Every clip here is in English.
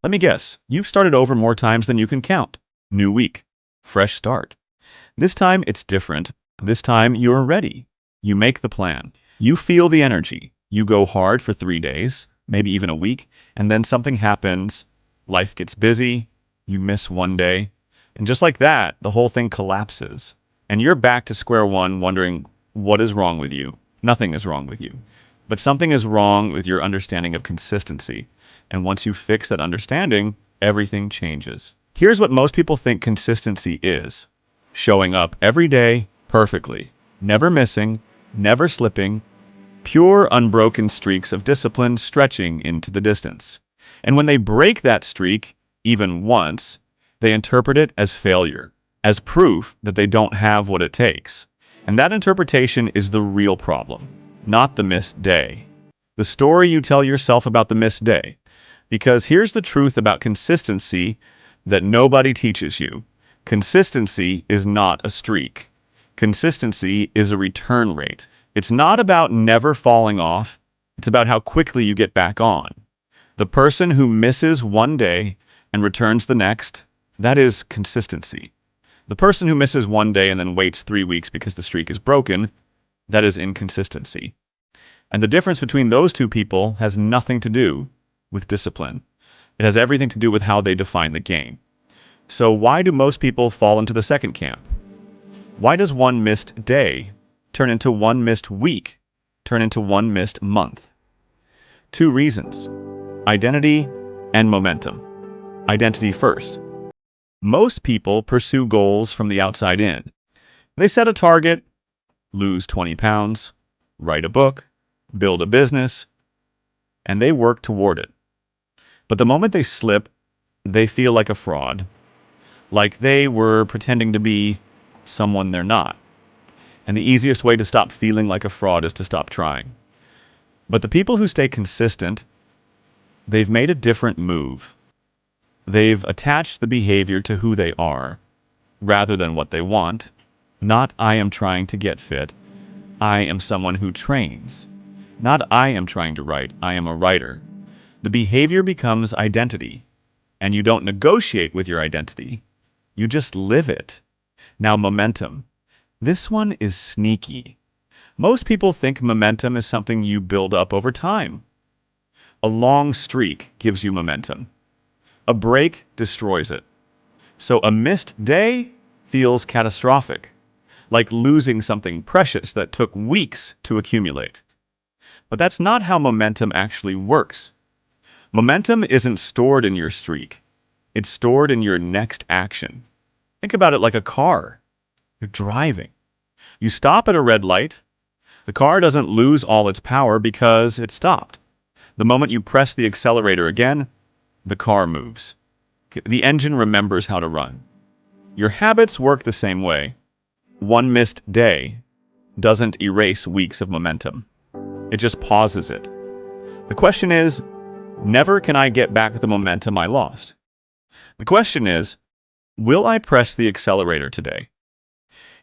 Let me guess, you've started over more times than you can count. New week, fresh start. This time it's different. This time you're ready. You make the plan. You feel the energy. You go hard for 3 days, maybe even a week, and then something happens. Life gets busy. You miss one day. And just like that, the whole thing collapses. And you're back to square one wondering, what is wrong with you? Nothing is wrong with you. But something is wrong with your understanding of consistency. And once you fix that understanding, everything changes. Here's what most people think consistency is: showing up every day perfectly, never missing, never slipping, pure unbroken streaks of discipline stretching into the distance. And when they break that streak, even once, they interpret it as failure, as proof that they don't have what it takes. And that interpretation is the real problem, not the missed day. The story you tell yourself about the missed day. Because here's the truth about consistency that nobody teaches you. Consistency is not a streak. Consistency is a return rate. It's not about never falling off. It's about how quickly you get back on. The person who misses one day and returns the next, that is consistency. The person who misses one day and then waits 3 weeks because the streak is broken, that is inconsistency. And the difference between those two people has nothing to do with discipline. It has everything to do with how they define the game. So why do most people fall into the second camp? Why does one missed day turn into one missed week, turn into one missed month? 2 reasons: identity and momentum. Identity first. Most people pursue goals from the outside in. They set a target: lose 20 pounds, write a book, build a business, and they work toward it. But the moment they slip, they feel like a fraud, like they were pretending to be someone they're not. And the easiest way to stop feeling like a fraud is to stop trying. But the people who stay consistent, they've made a different move. They've attached the behavior to who they are, rather than what they want. Not I am trying to get fit. I am someone who trains. Not I am trying to write. I am a writer. The behavior becomes identity, and you don't negotiate with your identity. You just live it. Now, momentum. This one is sneaky. Most people think momentum is something you build up over time. A long streak gives you momentum. A break destroys it. So a missed day feels catastrophic, like losing something precious that took weeks to accumulate. But that's not how momentum actually works. Momentum isn't stored in your streak. It's stored in your next action. Think about it like a car. You're driving. You stop at a red light. The car doesn't lose all its power because it stopped. The moment you press the accelerator again, the car moves. The engine remembers how to run. Your habits work the same way. One missed day doesn't erase weeks of momentum. It just pauses it. The question is, never can I get back the momentum I lost. The question is, will I press the accelerator today?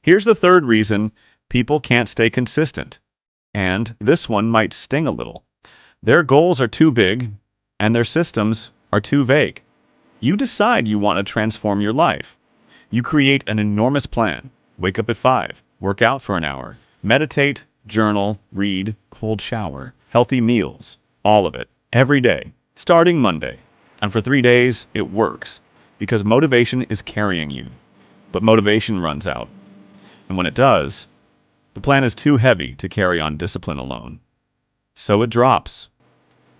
Here's the third reason people can't stay consistent. And this one might sting a little. Their goals are too big, and their systems are too vague. You decide you want to transform your life. You create an enormous plan. Wake up at 5, work out for an hour, meditate, journal, read, cold shower, healthy meals, all of it, every day, starting Monday. And for 3 days, it works, because motivation is carrying you. But motivation runs out. And when it does, the plan is too heavy to carry on discipline alone. So it drops.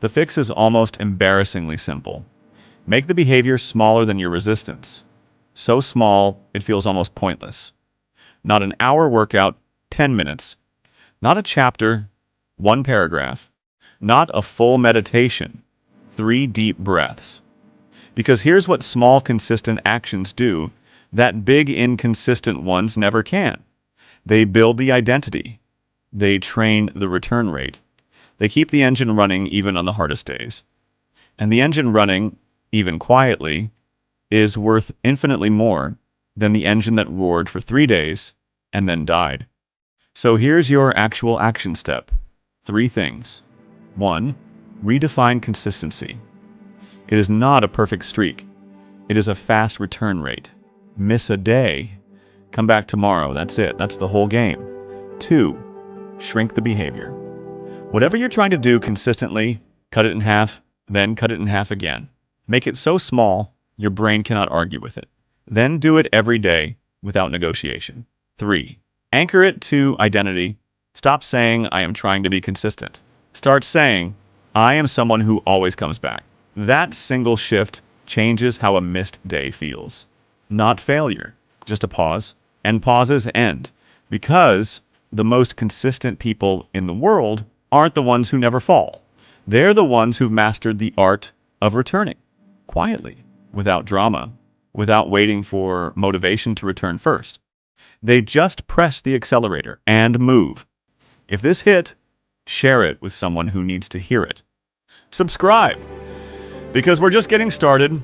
The fix is almost embarrassingly simple. Make the behavior smaller than your resistance. So small, it feels almost pointless. Not an hour workout, 10 minutes. Not a chapter, 1 paragraph. Not a full meditation, 3 deep breaths. Because here's what small, consistent actions do that big, inconsistent ones never can. They build the identity. They train the return rate. They keep the engine running even on the hardest days. And the engine running, even quietly, is worth infinitely more than the engine that roared for 3 days and then died. So here's your actual action step. 3 things. 1. Redefine consistency. It is not a perfect streak. It is a fast return rate. Miss a day, come back tomorrow. That's it. That's the whole game. 2. Shrink the behavior. Whatever you're trying to do consistently, cut it in half, then cut it in half again. Make it so small, your brain cannot argue with it. Then do it every day without negotiation. 3. Anchor it to identity. Stop saying, I am trying to be consistent. Start saying, I am someone who always comes back. That single shift changes how a missed day feels. Not failure, just a pause. And pauses end. Because the most consistent people in the world aren't the ones who never fall. They're the ones who've mastered the art of returning. Quietly, without drama, without waiting for motivation to return first. They just press the accelerator and move. If this hit, share it with someone who needs to hear it. Subscribe, because we're just getting started.